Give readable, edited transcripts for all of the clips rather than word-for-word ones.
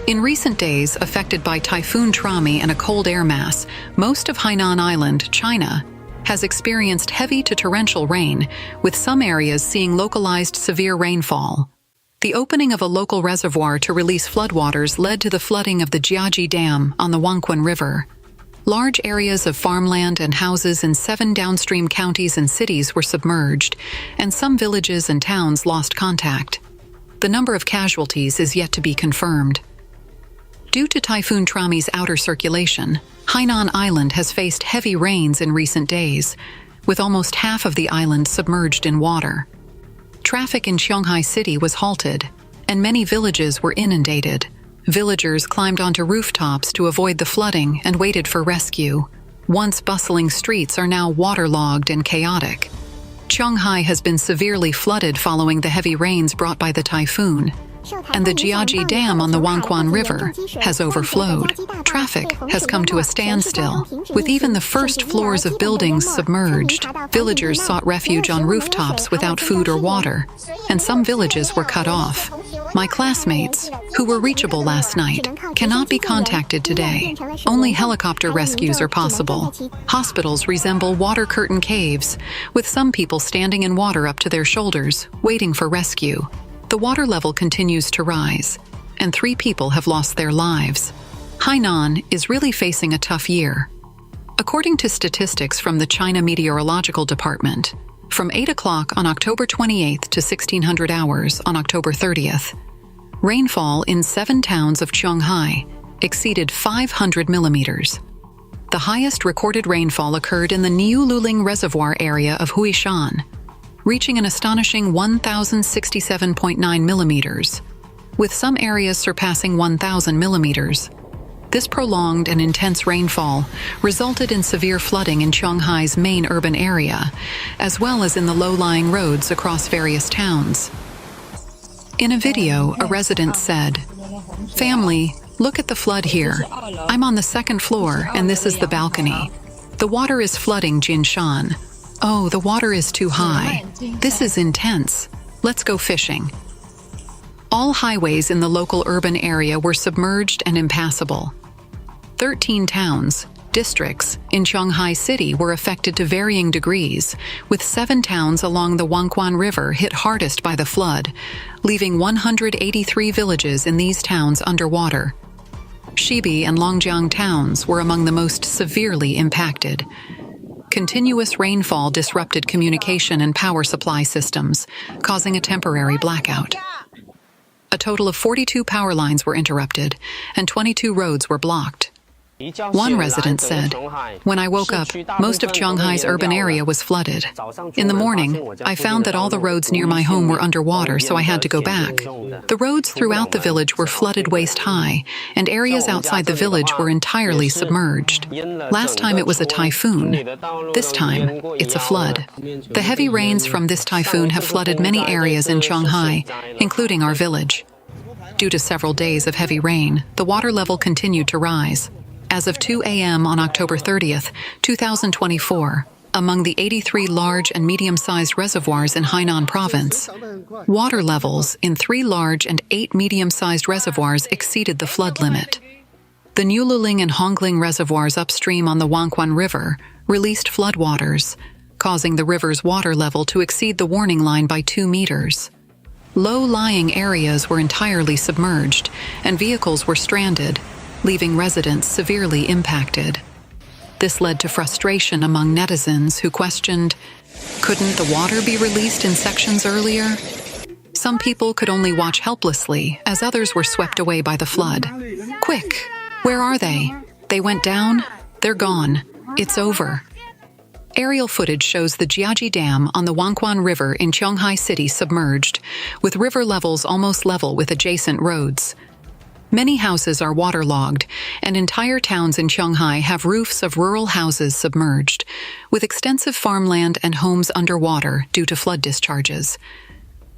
In recent days, affected by Typhoon Trami and a cold air mass, most of Hainan Island, China, has experienced heavy to torrential rain, with some areas seeing localized severe rainfall. The opening of a local reservoir to release floodwaters led to the flooding of the Jiaji Dam on the Wangquan River. Large areas of farmland and houses in 7 downstream counties and cities were submerged, and some villages and towns lost contact. The number of casualties is yet to be confirmed. Due to Typhoon Trami's outer circulation, Hainan Island has faced heavy rains in recent days, with almost half of the island submerged in water. Traffic in Shanghai City was halted, and many villages were inundated. Villagers climbed onto rooftops to avoid the flooding and waited for rescue. Once bustling streets are now waterlogged and chaotic. Shanghai has been severely flooded following the heavy rains brought by the typhoon, and the Jiaji Dam on the Wangquan River has overflowed. Traffic has come to a standstill, with even the first floors of buildings submerged. Villagers sought refuge on rooftops without food or water, and some villages were cut off. My classmates, who were reachable last night, cannot be contacted today. Only helicopter rescues are possible. Hospitals resemble water curtain caves, with some people standing in water up to their shoulders, waiting for rescue. The water level continues to rise, and 3 people have lost their lives. Hainan is really facing a tough year. According to statistics from the China Meteorological Department, from 8 o'clock on October 28th to 1600 hours on October 30th, rainfall in 7 towns of Shanghai exceeded 500 millimeters. The highest recorded rainfall occurred in the Niululing Reservoir area of Huishan, reaching an astonishing 1,067.9 millimeters, with some areas surpassing 1,000 millimeters. This prolonged and intense rainfall resulted in severe flooding in Shanghai's main urban area, as well as in the low-lying roads across various towns. In a video, a resident said, "Family, look at the flood here. I'm on the 2nd floor, and this is the balcony. The water is flooding Jinshan. Oh, the water is too high. This is intense. Let's go fishing." All highways in the local urban area were submerged and impassable. 13 towns, districts, in Shanghai City were affected to varying degrees, with 7 towns along the Wangquan River hit hardest by the flood, leaving 183 villages in these towns underwater. Shibi and Longjiang towns were among the most severely impacted. Continuous rainfall disrupted communication and power supply systems, causing a temporary blackout. A total of 42 power lines were interrupted, and 22 roads were blocked. One resident said, "When I woke up, most of Shanghai's urban area was flooded. In the morning, I found that all the roads near my home were underwater, so I had to go back. The roads throughout the village were flooded waist-high, and areas outside the village were entirely submerged. Last time it was a typhoon. This time, it's a flood." The heavy rains from this typhoon have flooded many areas in Shanghai, including our village. Due to several days of heavy rain, the water level continued to rise. As of 2 a.m. on October 30th, 2024, among the 83 large and medium-sized reservoirs in Hainan province, water levels in 3 large and 8 medium-sized reservoirs exceeded the flood limit. The Niululing and Hongling reservoirs upstream on the Wangquan River released floodwaters, causing the river's water level to exceed the warning line by 2 meters. Low-lying areas were entirely submerged, and vehicles were stranded, leaving residents severely impacted. This led to frustration among netizens who questioned, couldn't the water be released in sections earlier? Some people could only watch helplessly as others were swept away by the flood. Quick, where are they? They went down, they're gone, it's over. Aerial footage shows the Jiaji Dam on the Wangquan River in Shanghai City submerged, with river levels almost level with adjacent roads. Many houses are waterlogged, and entire towns in Shanghai have roofs of rural houses submerged, with extensive farmland and homes underwater due to flood discharges.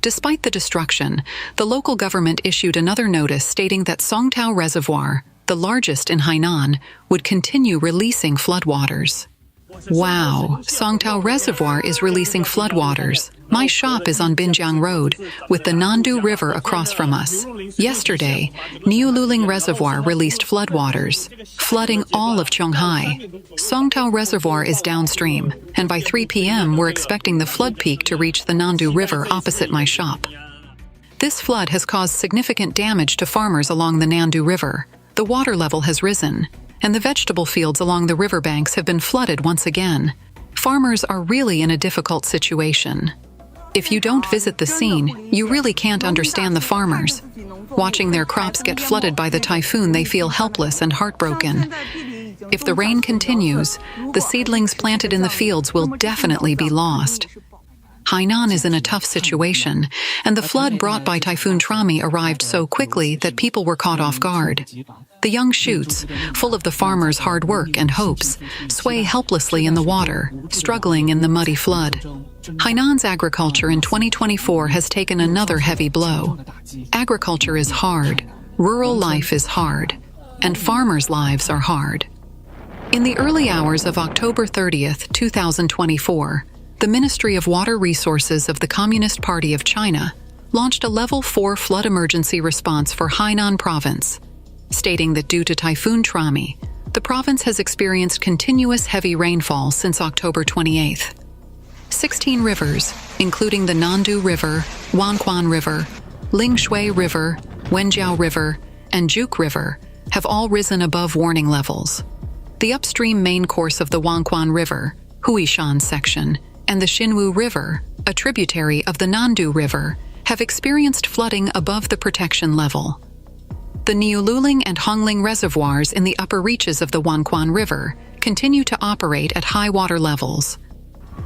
Despite the destruction, the local government issued another notice stating that Songtao Reservoir, the largest in Hainan, would continue releasing floodwaters. Wow, Songtao Reservoir is releasing floodwaters. My shop is on Binjiang Road, with the Nandu River across from us. Yesterday, Niululing Reservoir released floodwaters, flooding all of Qionghai. Songtao Reservoir is downstream, and by 3 p.m. we're expecting the flood peak to reach the Nandu River opposite my shop. This flood has caused significant damage to farmers along the Nandu River. The water level has risen, and the vegetable fields along the riverbanks have been flooded once again. Farmers are really in a difficult situation. If you don't visit the scene, you really can't understand the farmers. Watching their crops get flooded by the typhoon, they feel helpless and heartbroken. If the rain continues, the seedlings planted in the fields will definitely be lost. Hainan is in a tough situation, and the flood brought by Typhoon Trami arrived so quickly that people were caught off guard. The young shoots, full of the farmers' hard work and hopes, sway helplessly in the water, struggling in the muddy flood. Hainan's agriculture in 2024 has taken another heavy blow. Agriculture is hard, rural life is hard, and farmers' lives are hard. In the early hours of October 30th, 2024, the Ministry of Water Resources of the Communist Party of China launched a Level 4 flood emergency response for Hainan Province, stating that due to Typhoon Trami, the province has experienced continuous heavy rainfall since October 28th. 16 rivers, including the Nandu River, Wanquan River, Lingshui River, Wenjiao River, and Juk River, have all risen above warning levels. The upstream main course of the Wanquan River, Huishan section, and the Xinwu River, a tributary of the Nandu River, have experienced flooding above the protection level. The Niululing and Hongling reservoirs in the upper reaches of the Wanquan River continue to operate at high water levels.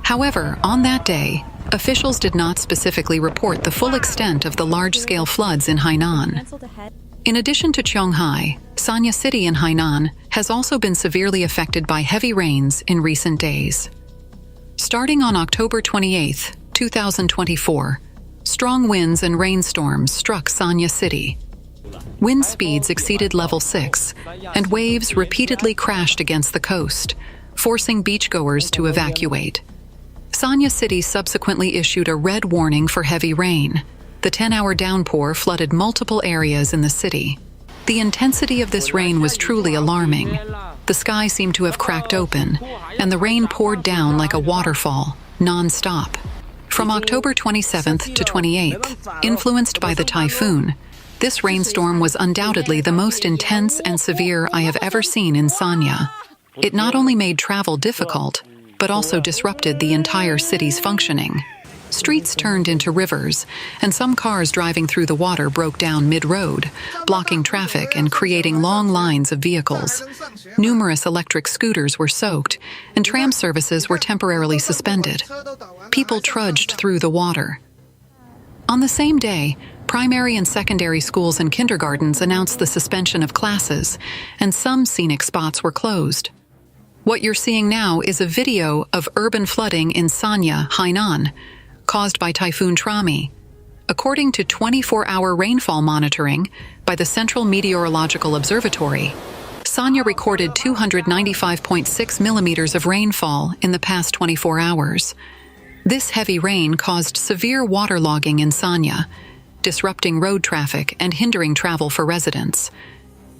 However, on that day, officials did not specifically report the full extent of the large-scale floods in Hainan. In addition to Qionghai, Sanya City in Hainan has also been severely affected by heavy rains in recent days. Starting on October 28, 2024, strong winds and rainstorms struck Sanya City. Wind speeds exceeded level 6, and waves repeatedly crashed against the coast, forcing beachgoers to evacuate. Sanya City subsequently issued a red warning for heavy rain. The 10-hour downpour flooded multiple areas in the city. The intensity of this rain was truly alarming. The sky seemed to have cracked open, and the rain poured down like a waterfall, non-stop. From October 27th to 28th, influenced by the typhoon, this rainstorm was undoubtedly the most intense and severe I have ever seen in Sanya. It not only made travel difficult, but also disrupted the entire city's functioning. Streets turned into rivers, and some cars driving through the water broke down mid-road, blocking traffic and creating long lines of vehicles. Numerous electric scooters were soaked, and tram services were temporarily suspended. People trudged through the water. On the same day, primary and secondary schools and kindergartens announced the suspension of classes, and some scenic spots were closed. What you're seeing now is a video of urban flooding in Sanya, Hainan, caused by Typhoon Trami. According to 24-hour rainfall monitoring by the Central Meteorological Observatory, Sanya recorded 295.6 millimeters of rainfall in the past 24 hours. This heavy rain caused severe waterlogging in Sanya, disrupting road traffic and hindering travel for residents.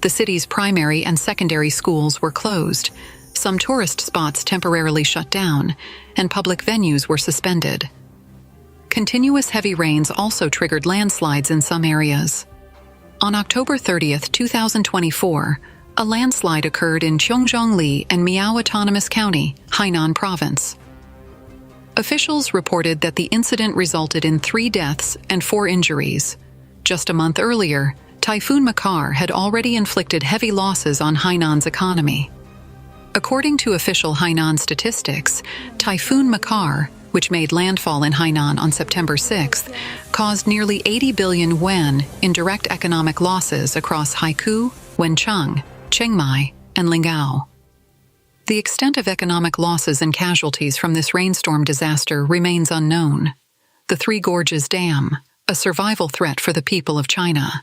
The city's primary and secondary schools were closed, some tourist spots temporarily shut down, and public venues were suspended. Continuous heavy rains also triggered landslides in some areas. On October 30th, 2024, a landslide occurred in Cheongjeongli and Miao Autonomous County, Hainan Province. Officials reported that the incident resulted in 3 deaths and 4 injuries. Just a month earlier, Typhoon Mekar had already inflicted heavy losses on Hainan's economy. According to official Hainan statistics, Typhoon Mekar, which made landfall in Hainan on September 6th, caused nearly 80 billion yuan in direct economic losses across Haikou, Wencheng, Chiang Mai, and Linggao. The extent of economic losses and casualties from this rainstorm disaster remains unknown. The Three Gorges Dam, a survival threat for the people of China.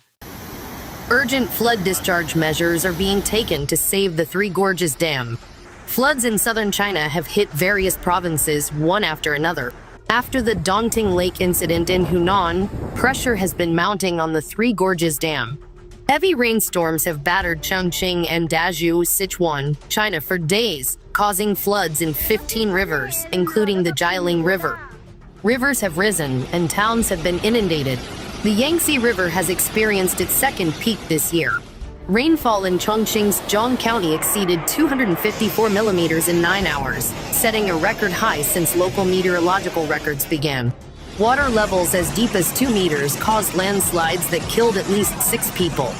Urgent flood discharge measures are being taken to save the Three Gorges Dam. Floods in southern China have hit various provinces one after another, After the daunting lake incident in Hainan, pressure has been mounting on the Three Gorges Dam. Heavy rainstorms have battered Chongqing and Dazhou, Sichuan, China for days, causing floods in 15 rivers, including the Jialing River. Rivers have risen and towns have been inundated. The Yangtze River has experienced its second peak this year. Rainfall in Chongqing's Zhang County exceeded 254 millimeters in 9 hours, setting a record high since local meteorological records began. Water levels as deep as 2 meters caused landslides that killed at least 6 people.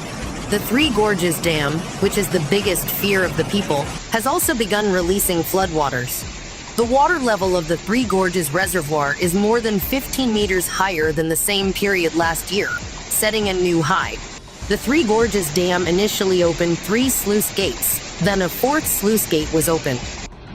The Three Gorges Dam, which is the biggest fear of the people, has also begun releasing floodwaters. The water level of the Three Gorges Reservoir is more than 15 meters higher than the same period last year, setting a new high. The Three Gorges Dam initially opened 3 sluice gates, then a 4th sluice gate was opened.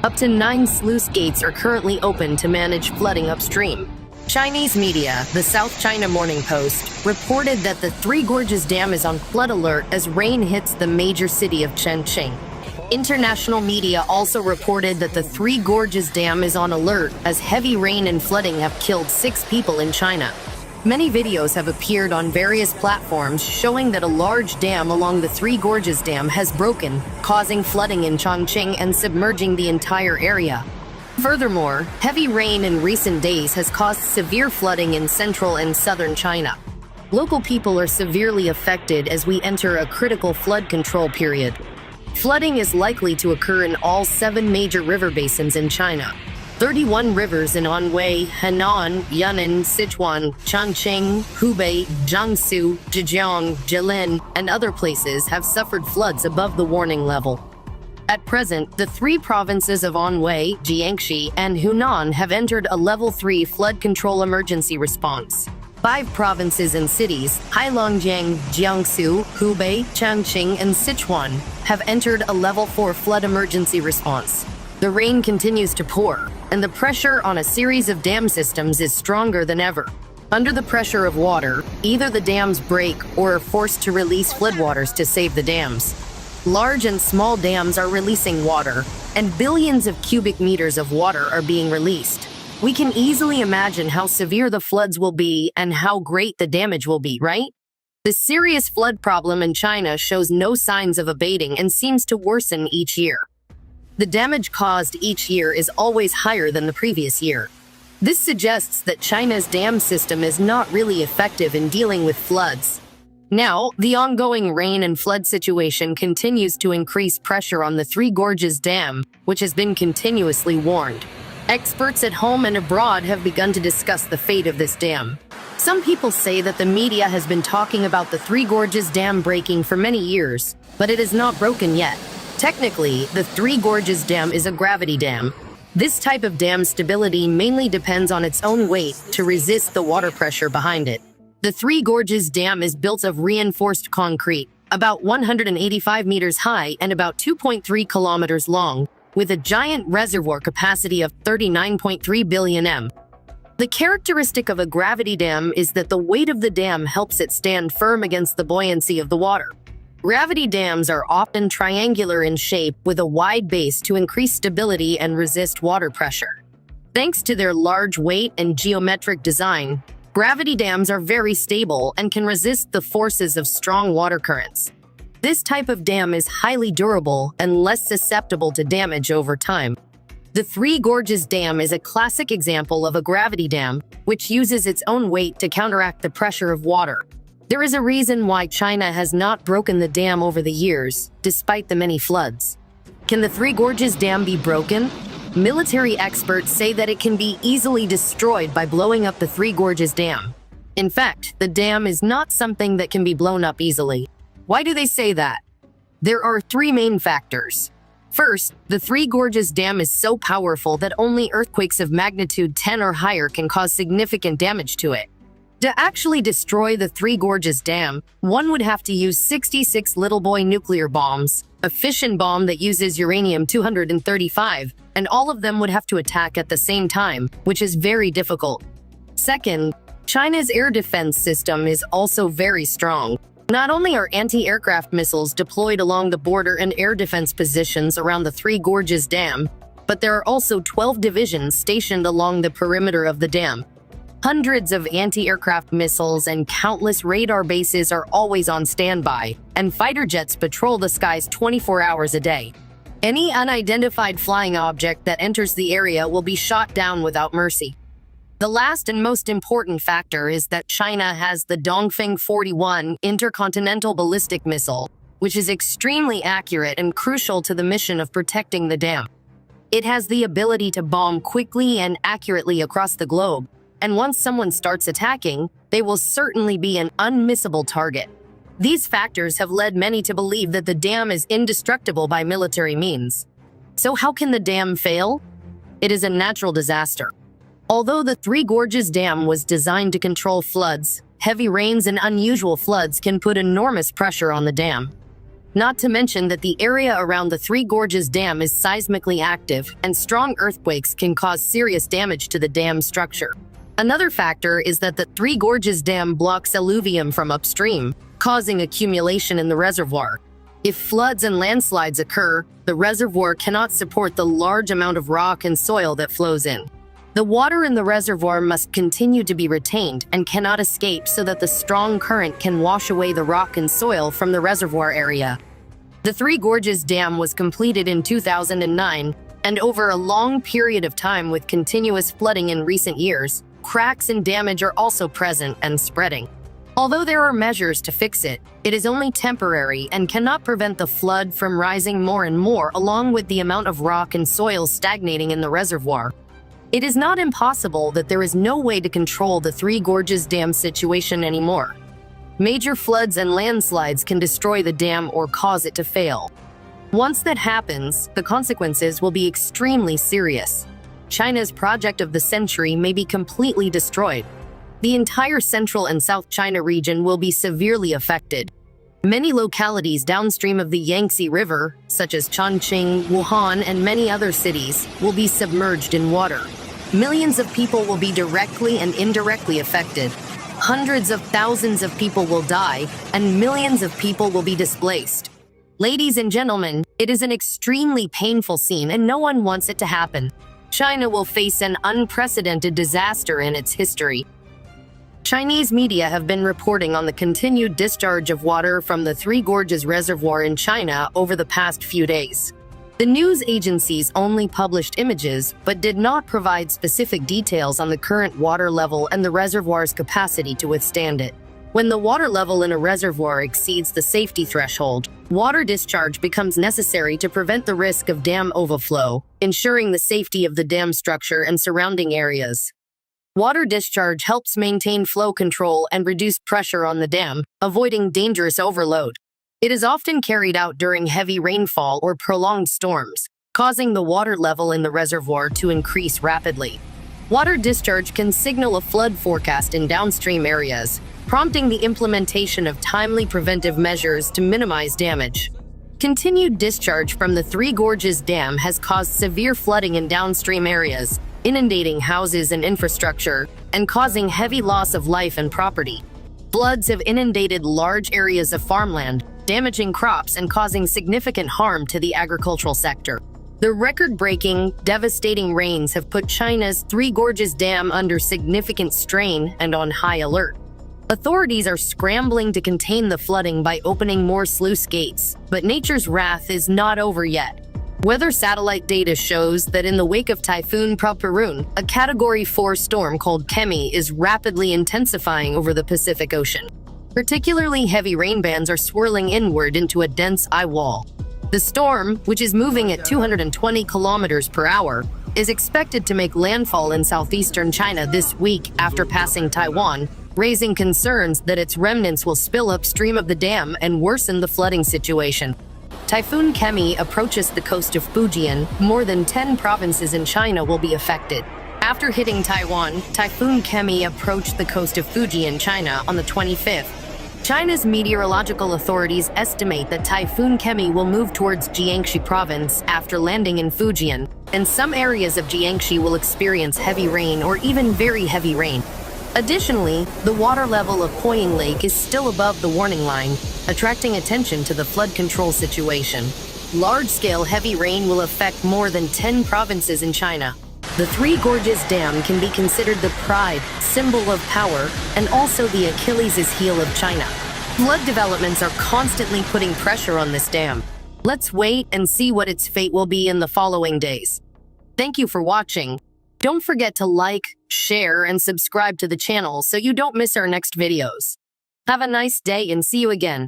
Up to 9 sluice gates are currently open to manage flooding upstream. Chinese media, the South China Morning Post, reported that the Three Gorges Dam is on flood alert as rain hits the major city of Chongqing. International media also reported that the Three Gorges Dam is on alert as heavy rain and flooding have killed 6 people in China. Many videos have appeared on various platforms showing that a large dam along the Three Gorges Dam has broken, causing flooding in Chongqing and submerging the entire area. Furthermore, heavy rain in recent days has caused severe flooding in central and southern China. Local people are severely affected as we enter a critical flood control period. Flooding is likely to occur in all 7 major river basins in China. 31 rivers in Anhui, Hainan, Yunnan, Sichuan, Chongqing, Hubei, Jiangsu, Zhejiang, Jilin, and other places have suffered floods above the warning level. At present, the 3 provinces of Anhui, Jiangxi, and Hunan have entered a Level 3 flood control emergency response. 5 provinces and cities, Heilongjiang, Jiangsu, Hubei, Chongqing, and Sichuan, have entered a Level 4 flood emergency response. The rain continues to pour, and the pressure on a series of dam systems is stronger than ever. Under the pressure of water, either the dams break or are forced to release floodwaters to save the dams. Large and small dams are releasing water, and billions of cubic meters of water are being released. We can easily imagine how severe the floods will be and how great the damage will be, right? The serious flood problem in China shows no signs of abating and seems to worsen each year. The damage caused each year is always higher than the previous year. This suggests that China's dam system is not really effective in dealing with floods. Now, the ongoing rain and flood situation continues to increase pressure on the Three Gorges Dam, which has been continuously warned. Experts at home and abroad have begun to discuss the fate of this dam. Some people say that the media has been talking about the Three Gorges Dam breaking for many years, but it is not broken yet. Technically, the Three Gorges Dam is a gravity dam. This type of dam stability mainly depends on its own weight to resist the water pressure behind it. The Three Gorges Dam is built of reinforced concrete, about 185 meters high and about 2.3 kilometers long, with a giant reservoir capacity of 39.3 billion m. The characteristic of a gravity dam is that the weight of the dam helps it stand firm against the buoyancy of the water. Gravity dams are often triangular in shape with a wide base to increase stability and resist water pressure. Thanks to their large weight and geometric design, gravity dams are very stable and can resist the forces of strong water currents. This type of dam is highly durable and less susceptible to damage over time. The Three Gorges Dam is a classic example of a gravity dam, which uses its own weight to counteract the pressure of water. There is a reason why China has not broken the dam over the years, despite the many floods. Can the Three Gorges Dam be broken? Military experts say that it can be easily destroyed by blowing up the Three Gorges Dam. In fact, the dam is not something that can be blown up easily. Why do they say that? There are 3 main factors. First, the Three Gorges Dam is so powerful that only earthquakes of magnitude 10 or higher can cause significant damage to it. To actually destroy the Three Gorges Dam, one would have to use 66 little boy nuclear bombs, a fission bomb that uses uranium-235, and all of them would have to attack at the same time, which is very difficult. Second, China's air defense system is also very strong. Not only are anti-aircraft missiles deployed along the border and air defense positions around the Three Gorges Dam, but there are also 12 divisions stationed along the perimeter of the dam. Hundreds of anti-aircraft missiles and countless radar bases are always on standby, and fighter jets patrol the skies 24 hours a day. Any unidentified flying object that enters the area will be shot down without mercy. The last and most important factor is that China has the Dongfeng 41 intercontinental ballistic missile, which is extremely accurate and crucial to the mission of protecting the dam. It has the ability to bomb quickly and accurately across the globe, and once someone starts attacking, they will certainly be an unmissable target. These factors have led many to believe that the dam is indestructible by military means. So how can the dam fail? It is a natural disaster. Although the Three Gorges Dam was designed to control floods, heavy rains and unusual floods can put enormous pressure on the dam. Not to mention that the area around the Three Gorges Dam is seismically active, and strong earthquakes can cause serious damage to the dam structure. Another factor is that the Three Gorges Dam blocks alluvium from upstream, causing accumulation in the reservoir. If floods and landslides occur, the reservoir cannot support the large amount of rock and soil that flows in. The water in the reservoir must continue to be retained and cannot escape so that the strong current can wash away the rock and soil from the reservoir area. The Three Gorges Dam was completed in 2009, and over a long period of time with continuous flooding in recent years, cracks and damage are also present and spreading. Although there are measures to fix it, it is only temporary and cannot prevent the flood from rising more and more, along with the amount of rock and soil stagnating in the reservoir. It is not impossible that there is no way to control the Three Gorges Dam situation anymore. Major floods and landslides can destroy the dam or cause it to fail. Once that happens, the consequences will be extremely serious. China's project of the century may be completely destroyed. The entire central and South China region will be severely affected. Many localities downstream of the Yangtze River, such as Chongqing, Wuhan, and many other cities, will be submerged in water. Millions of people will be directly and indirectly affected. Hundreds of thousands of people will die, and millions of people will be displaced. Ladies and gentlemen, it is an extremely painful scene, and no one wants it to happen. China will face an unprecedented disaster in its history. Chinese media have been reporting on the continued discharge of water from the Three Gorges Reservoir in China over the past few days. The news agencies only published images, but did not provide specific details on the current water level and the reservoir's capacity to withstand it. When the water level in a reservoir exceeds the safety threshold, water discharge becomes necessary to prevent the risk of dam overflow, ensuring the safety of the dam structure and surrounding areas. Water discharge helps maintain flow control and reduce pressure on the dam, avoiding dangerous overload. It is often carried out during heavy rainfall or prolonged storms, causing the water level in the reservoir to increase rapidly. Water discharge can signal a flood forecast in downstream areas, prompting the implementation of timely preventive measures to minimize damage. Continued discharge from the Three Gorges Dam has caused severe flooding in downstream areas, inundating houses and infrastructure, and causing heavy loss of life and property. Floods have inundated large areas of farmland, damaging crops and causing significant harm to the agricultural sector. The record-breaking, devastating rains have put China's Three Gorges Dam under significant strain and on high alert. Authorities are scrambling to contain the flooding by opening more sluice gates, but nature's wrath is not over yet. Weather satellite data shows that in the wake of Typhoon Trami, a Category 4 storm called Kemi is rapidly intensifying over the Pacific Ocean. Particularly heavy rain bands are swirling inward into a dense eye wall. The storm, which is moving at 220 kilometers per hour, is expected to make landfall in southeastern China this week after passing Taiwan, raising concerns that its remnants will spill upstream of the dam and worsen the flooding situation. Typhoon Kemi approaches the coast of Fujian. More than 10 provinces in China will be affected. After hitting Taiwan, Typhoon Kemi approached the coast of Fujian, China, on the 25th. China's meteorological authorities estimate that Typhoon Kemi will move towards Jiangxi province after landing in Fujian, and some areas of Jiangxi will experience heavy rain or even very heavy rain. Additionally, the water level of Poying Lake is still above the warning line, attracting attention to the flood control situation. Large-scale heavy rain will affect more than 10 provinces in China. The Three Gorges Dam can be considered the pride, symbol of power, and also the Achilles' heel of China. Flood developments are constantly putting pressure on this dam. Let's wait and see what its fate will be in the following days. Thank you for watching. Don't forget to like, share, and subscribe to the channel so you don't miss our next videos. Have a nice day and see you again.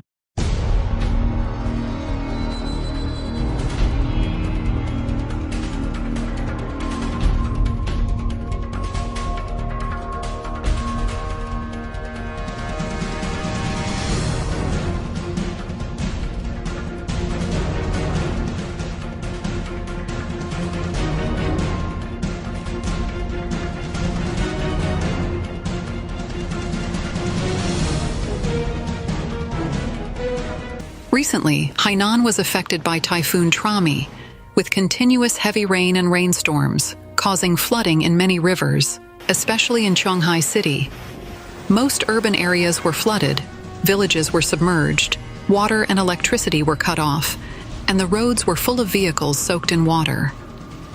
Recently, Hainan was affected by Typhoon Trami, with continuous heavy rain and rainstorms, causing flooding in many rivers, especially in Shanghai City. Most urban areas were flooded, villages were submerged, water and electricity were cut off, and the roads were full of vehicles soaked in water.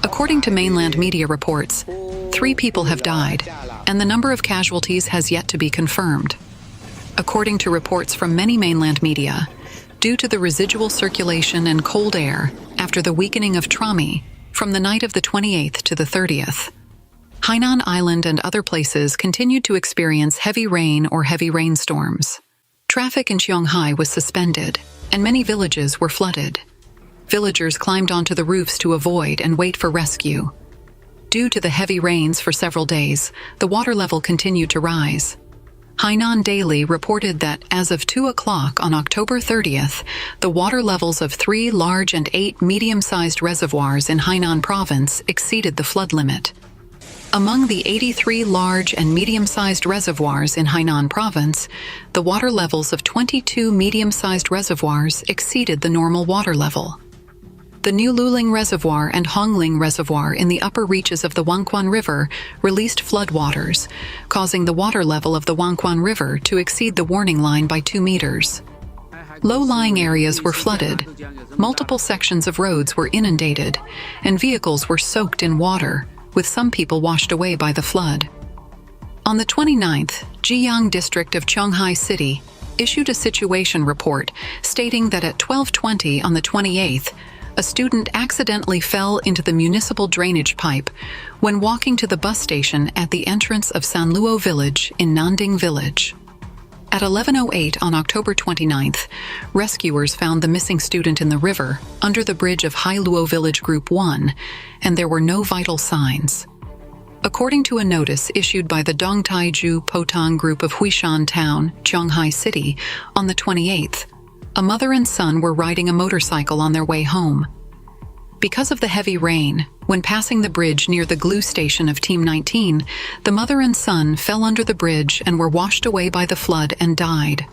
According to mainland media reports, 3 people have died, and the number of casualties has yet to be confirmed. According to reports from many mainland media, due to the residual circulation and cold air after the weakening of Trami from the night of the 28th to the 30th, Hainan Island and other places continued to experience heavy rain or heavy rainstorms. Traffic in Shanghai was suspended, and many villages were flooded. Villagers climbed onto the roofs to avoid and wait for rescue. Due to the heavy rains for several days, the water level continued to rise. Hainan Daily reported that as of 2 o'clock on October 30th, the water levels of 3 large and 8 medium-sized reservoirs in Hainan province exceeded the flood limit. Among the 83 large and medium-sized reservoirs in Hainan province, the water levels of 22 medium-sized reservoirs exceeded the normal water level. The New Luling Reservoir and Hongling Reservoir in the upper reaches of the Wangquan River released floodwaters, causing the water level of the Wangquan River to exceed the warning line by 2 meters. Low-lying areas were flooded, multiple sections of roads were inundated, and vehicles were soaked in water, with some people washed away by the flood. On the 29th, Jiyang district of Shanghai City issued a situation report stating that at 12:20 on the 28th, a student accidentally fell into the municipal drainage pipe when walking to the bus station at the entrance of Sanluo Village in Nanding Village. At 11:08 on October 29th, rescuers found the missing student in the river under the bridge of Hailuo Village Group 1, and there were no vital signs. According to a notice issued by the Dongtaiju Potang Group of Huishan Town, Shanghai City, on the 28th, a mother and son were riding a motorcycle on their way home. Because of the heavy rain, when passing the bridge near the glue station of Team 19, the mother and son fell under the bridge and were washed away by the flood and died.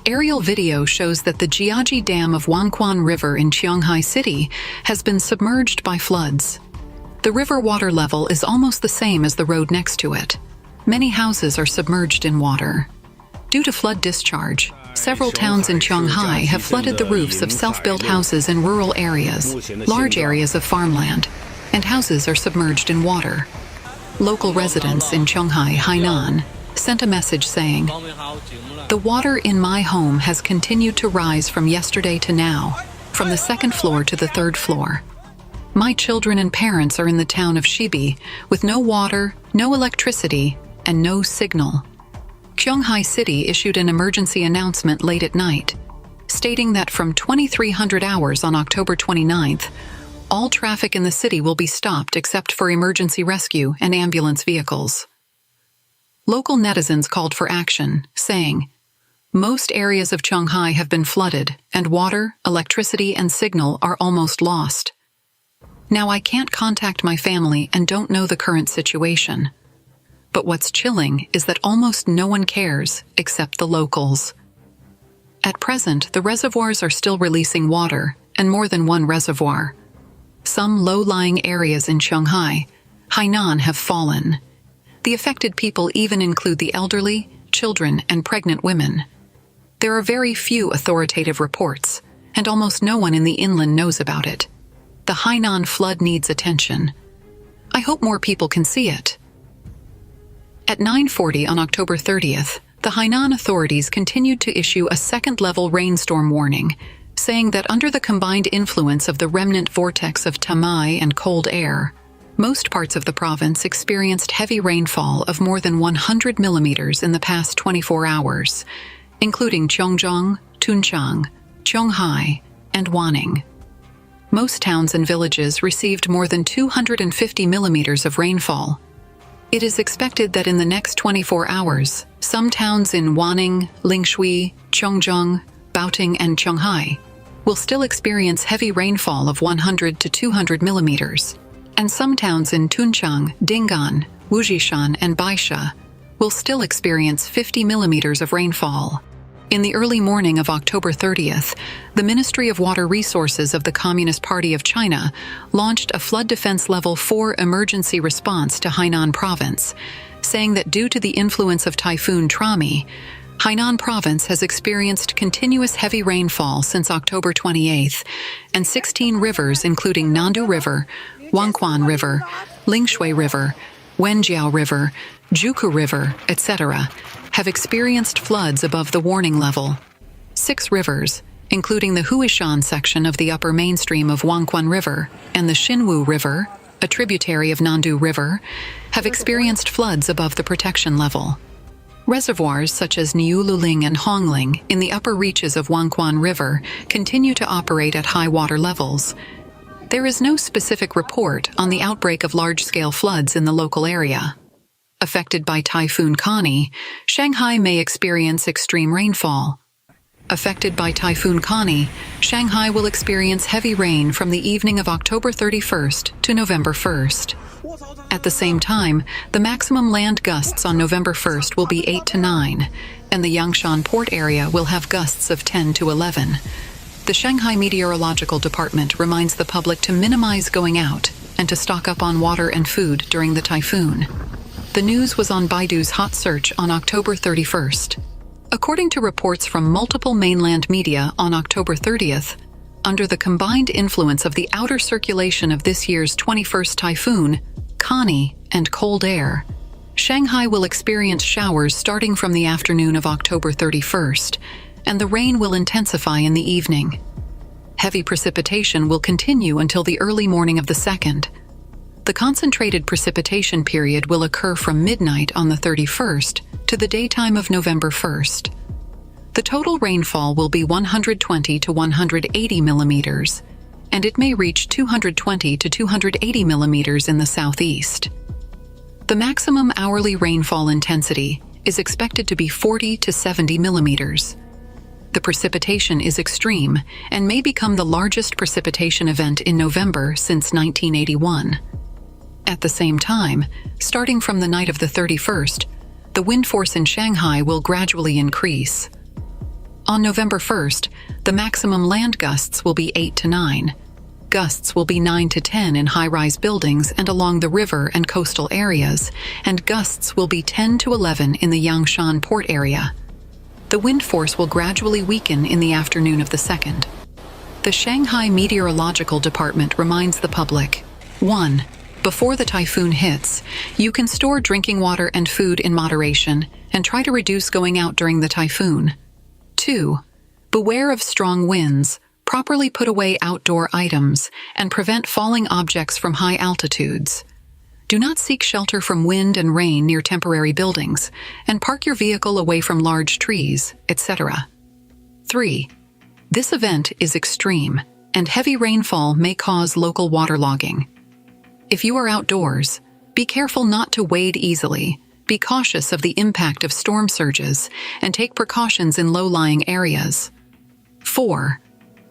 Aerial video shows that the Jiaji Dam of Wangquan River in Shanghai City has been submerged by floods. The river water level is almost the same as the road next to it. Many houses are submerged in water. Due to flood discharge, several towns in Shanghai have flooded the roofs of self-built houses in rural areas, large areas of farmland, and houses are submerged in water. Local residents in Shanghai, Hainan, sent a message saying, "The water in my home has continued to rise from yesterday to now, from the 2nd floor to the 3rd floor. My children and parents are in the town of Shibi, with no water, no electricity, and no signal." Shanghai City issued an emergency announcement late at night, stating that from 2300 hours on October 29th, all traffic in the city will be stopped except for emergency rescue and ambulance vehicles. Local netizens called for action, saying, "Most areas of Shanghai have been flooded, and water, electricity, and signal are almost lost. Now I can't contact my family and don't know the current situation. But what's chilling is that almost no one cares except the locals." At present, the reservoirs are still releasing water, and more than one reservoir. Some low-lying areas in Shanghai, Hainan, have fallen. The affected people even include the elderly, children, and pregnant women. There are very few authoritative reports, and almost no one in the inland knows about it. The Hainan flood needs attention. I hope more people can see it. At 9:40 on October 30th, the Hainan authorities continued to issue a second-level rainstorm warning, saying that under the combined influence of the remnant vortex of Trami and cold air, most parts of the province experienced heavy rainfall of more than 100 millimeters in the past 24 hours, including Chongzhong, Tunchang, Qionghai, and Wanning. Most towns and villages received more than 250 millimeters of rainfall. It is expected that in the next 24 hours, some towns in Wanning, Lingshui, Chongzhong, Baoting, and Qionghai will still experience heavy rainfall of 100 to 200 millimeters, and some towns in Tunchang, Dingan, Wujishan, and Baisha will still experience 50 millimeters of rainfall. In the early morning of October 30th, the Ministry of Water Resources of the Communist Party of China launched a flood defense level 4 emergency response to Hainan province, saying that due to the influence of Typhoon Trami, Hainan province has experienced continuous heavy rainfall since October 28th, and 16 rivers including Nandu River, Wangquan River, Lingshui River, Wenjiao River, Juku River, etc., have experienced floods above the warning level. 6 rivers, including the Huishan section of the upper mainstream of Wangquan River and the Xinwu River, a tributary of Nandu River, have experienced floods above the protection level. Reservoirs such as Niululing and Hongling in the upper reaches of Wangquan River continue to operate at high water levels. There is no specific report on the outbreak of large-scale floods in the local area. Affected by Typhoon Kani, Shanghai may experience extreme rainfall. Affected by Typhoon Kani, Shanghai will experience heavy rain from the evening of October 31st to November 1st. At the same time, the maximum land gusts on November 1st will be 8 to 9, and the Yangshan port area will have gusts of 10 to 11. The Shanghai Meteorological Department reminds the public to minimize going out and to stock up on water and food during the typhoon. The news was on Baidu's hot search on October 31st. According to reports from multiple mainland media on October 30th, under the combined influence of the outer circulation of this year's 21st typhoon, Kani, and cold air, Shanghai will experience showers starting from the afternoon of October 31st, and the rain will intensify in the evening. Heavy precipitation will continue until the early morning of the 2nd. The concentrated precipitation period will occur from midnight on the 31st to the daytime of November 1st. The total rainfall will be 120 to 180 millimeters, and it may reach 220 to 280 millimeters in the southeast. The maximum hourly rainfall intensity is expected to be 40 to 70 millimeters. The precipitation is extreme and may become the largest precipitation event in November since 1981. At the same time, starting from the night of the 31st, the wind force in Shanghai will gradually increase. On November 1st, the maximum land gusts will be 8 to 9. Gusts will be 9 to 10 in high-rise buildings and along the river and coastal areas, and gusts will be 10 to 11 in the Yangshan port area. The wind force will gradually weaken in the afternoon of the 2nd. The Shanghai Meteorological Department reminds the public: 1. Before the typhoon hits, you can store drinking water and food in moderation and try to reduce going out during the typhoon. 2. Beware of strong winds, properly put away outdoor items, and prevent falling objects from high altitudes. Do not seek shelter from wind and rain near temporary buildings, and park your vehicle away from large trees, etc. 3. This event is extreme, and heavy rainfall may cause local waterlogging. If you are outdoors, be careful not to wade easily, be cautious of the impact of storm surges, and take precautions in low-lying areas. 4.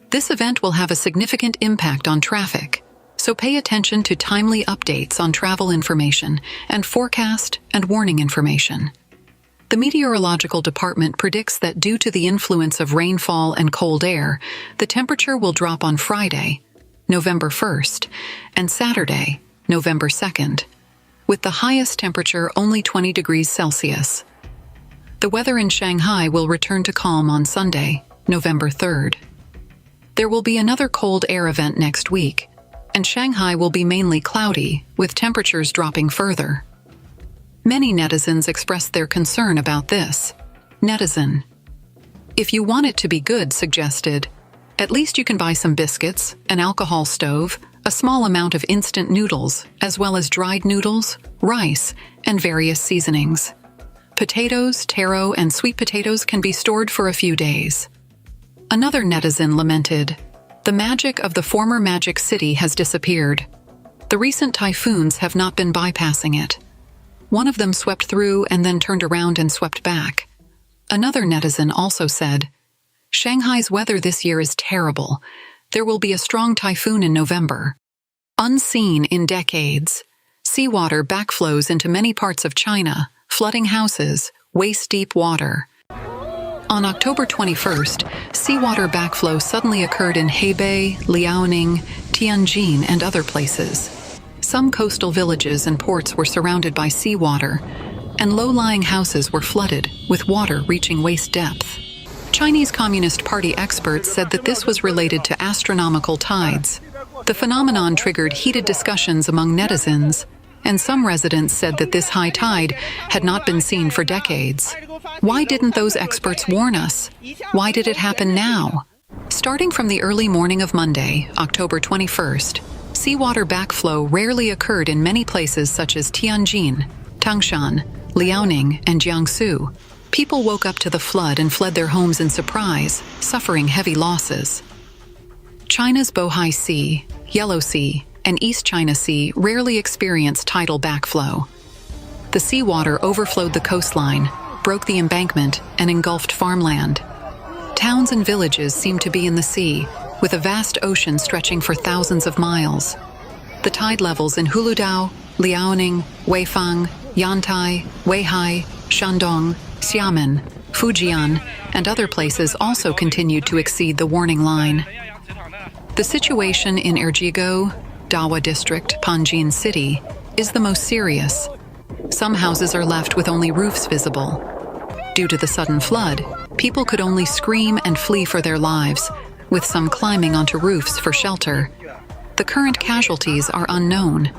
This event will have a significant impact on traffic, so pay attention to timely updates on travel information and forecast and warning information. The Meteorological Department predicts that due to the influence of rainfall and cold air, the temperature will drop on Friday, November 1st, and Saturday, November 2nd, with the highest temperature only 20 degrees Celsius. The weather in Shanghai will return to calm on Sunday, November 3rd. There will be another cold air event next week, and Shanghai will be mainly cloudy, with temperatures dropping further. Many netizens expressed their concern about this. Netizen: "If you want it to be good," suggested, "at least you can buy some biscuits, an alcohol stove, a small amount of instant noodles, as well as dried noodles, rice, and various seasonings. Potatoes, taro, and sweet potatoes can be stored for a few days." Another netizen lamented, "The magic of the former Magic City has disappeared. The recent typhoons have not been bypassing it. One of them swept through and then turned around and swept back." Another netizen also said, "Shanghai's weather this year is terrible. There will be a strong typhoon in November. Unseen in decades, seawater backflows into many parts of China, flooding houses, waist-deep water." On October 21st, seawater backflow suddenly occurred in Hebei, Liaoning, Tianjin, and other places. Some coastal villages and ports were surrounded by seawater, and low-lying houses were flooded, with water reaching waist depth. Chinese Communist Party experts said that this was related to astronomical tides. The phenomenon triggered heated discussions among netizens, and some residents said that this high tide had not been seen for decades. Why didn't those experts warn us? Why did it happen now? Starting from the early morning of Monday, October 21st, seawater backflow rarely occurred in many places such as Tianjin, Tangshan, Liaoning, and Jiangsu. People woke up to the flood and fled their homes in surprise, suffering heavy losses. China's Bohai Sea, Yellow Sea, and East China Sea rarely experience tidal backflow. The seawater overflowed the coastline, broke the embankment, and engulfed farmland. Towns and villages seemed to be in the sea, with a vast ocean stretching for thousands of miles. The tide levels in Huludao, Liaoning, Weifang, Yantai, Weihai, Shandong, Xiamen, Fujian, and other places also continued to exceed the warning line. The situation in Erjigo, Dawa District, Panjin City, is the most serious. Some houses are left with only roofs visible. Due to the sudden flood, people could only scream and flee for their lives, with some climbing onto roofs for shelter. The current casualties are unknown.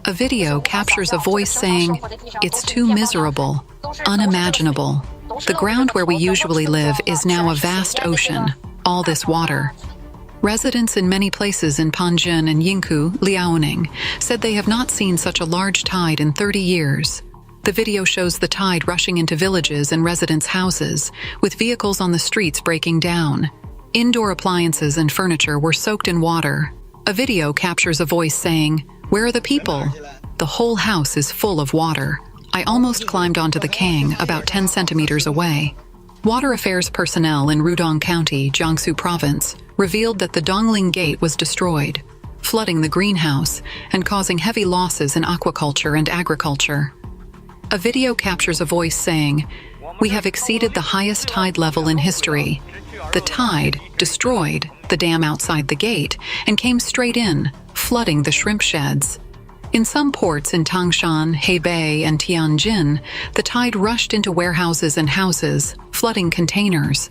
A video captures a voice saying, "It's too miserable, unimaginable. The ground where we usually live is now a vast ocean, all this water." Residents in many places in Panjin and Yingkou, Liaoning, said they have not seen such a large tide in 30 years. The video shows the tide rushing into villages and residents' houses, with vehicles on the streets breaking down. Indoor appliances and furniture were soaked in water. A video captures a voice saying, "Where are the people? The whole house is full of water. I almost climbed onto the Kang about 10 centimeters away." Water Affairs personnel in Rudong County, Jiangsu Province, revealed that the Dongling Gate was destroyed, flooding the greenhouse and causing heavy losses in aquaculture and agriculture. A video captures a voice saying, "We have exceeded the highest tide level in history. The tide destroyed the dam outside the gate and came straight in, flooding the shrimp sheds." In some ports in Tangshan, Hebei, and Tianjin, the tide rushed into warehouses and houses, flooding containers.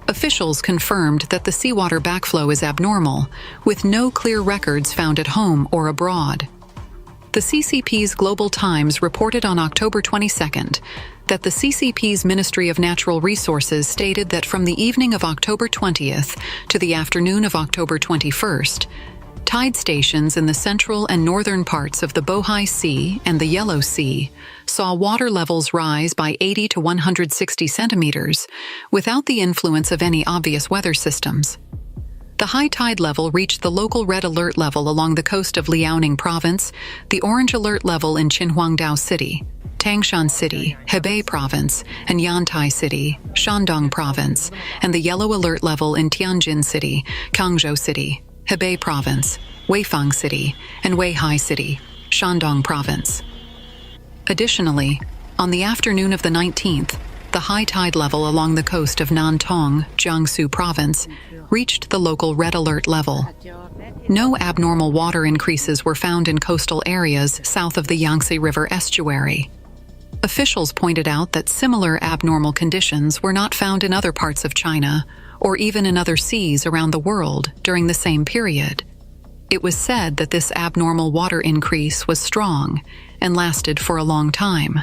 Officials confirmed that the seawater backflow is abnormal, with no clear records found at home or abroad. The CCP's Global Times reported on October 22nd that the CCP's Ministry of Natural Resources stated that from the evening of October 20th to the afternoon of October 21st, tide stations in the central and northern parts of the Bohai Sea and the Yellow Sea saw water levels rise by 80 to 160 centimeters without the influence of any obvious weather systems. The high tide level reached the local red alert level along the coast of Liaoning Province, the orange alert level in Qinhuangdao City, Tangshan City, Hebei Province, and Yantai City, Shandong Province, and the yellow alert level in Tianjin City, Kangzhou City, Hebei Province, Weifang City, and Weihai City, Shandong Province. Additionally, on the afternoon of the 19th, the high tide level along the coast of Nantong, Jiangsu Province, reached the local red alert level. No abnormal water increases were found in coastal areas south of the Yangtze River estuary. Officials pointed out that similar abnormal conditions were not found in other parts of China or even in other seas around the world during the same period. It was said that this abnormal water increase was strong and lasted for a long time.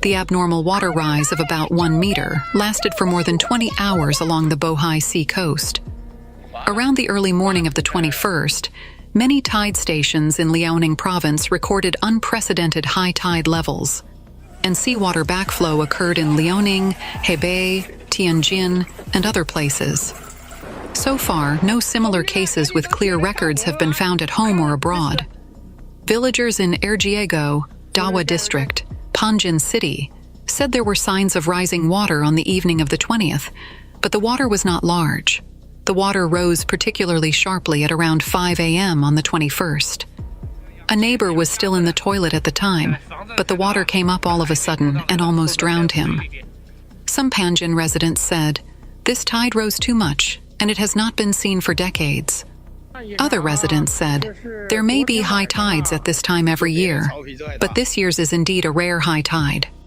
The abnormal water rise of about 1 meter lasted for more than 20 hours along the Bohai Sea coast. Around the early morning of the 21st, many tide stations in Liaoning province recorded unprecedented high tide levels, and seawater backflow occurred in Liaoning, Hebei, Tianjin, and other places. So far, no similar cases with clear records have been found at home or abroad. Villagers in Erjiego, Dawa District, Panjin City, said there were signs of rising water on the evening of the 20th, but the water was not large. The water rose particularly sharply at around 5 a.m. on the 21st. A neighbor was still in the toilet at the time, but the water came up all of a sudden and almost drowned him. Some Panjin residents said, "This tide rose too much, and it has not been seen for decades." Other residents said, "There may be high tides at this time every year, but this year's is indeed a rare high tide."